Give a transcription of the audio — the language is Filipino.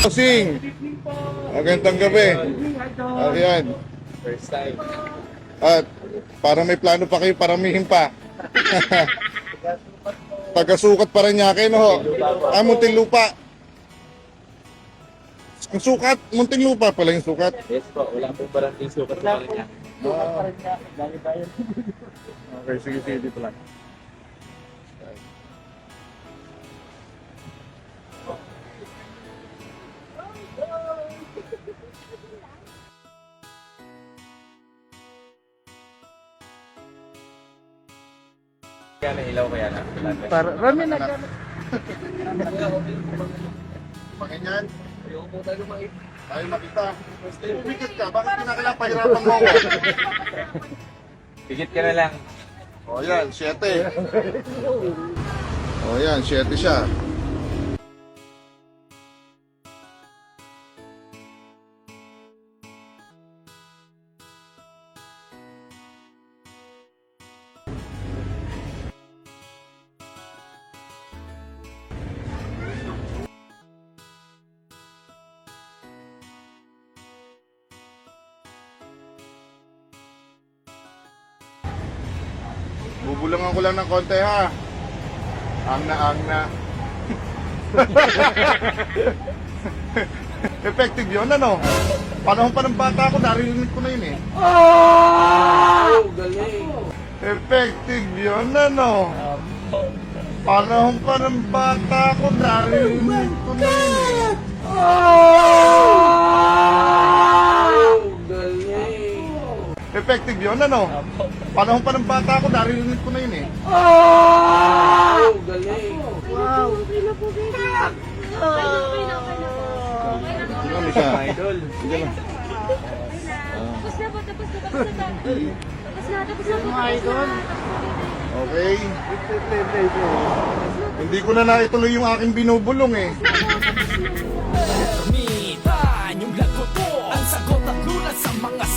Bossing, magandang gabi. Ayan. First time. At para may plano pa kayo, paramihin pa. Taga-sukat pa rin yakin, ho. Muntinlupa. Ang sukat, Muntinlupa pala yung sukat. Yes po, wala po parang sukat sa kanya. Okay, sige, dito lang. Kaya na ilaw kaya na. Para rami na ka. Paganyan. Ayaw makita. Umikit ka, bakit kinakailangan pahirapan mo ako? Pigit ka na lang. O yan, 7. O yan, 7 siya. Bubulangan ko lang ng konti, ha. Ang na. Effective yun, ano? Panahon pa ng bata ako, narinig ko na yun eh. Oh, galing. Effective yun, ano? Panahon pa ng bata ako, narinig ko na yun eh. Oh, galing. Effective yun, ano? Panahon pa ng bata ako, narinig ko na yun eh. Oh, galing. Wow. Ano siya? Idol. Okay. Hindi ko na naituloy yung aking binubulong eh. Mitan yung lagot ko, ang sagot at lunas sa mga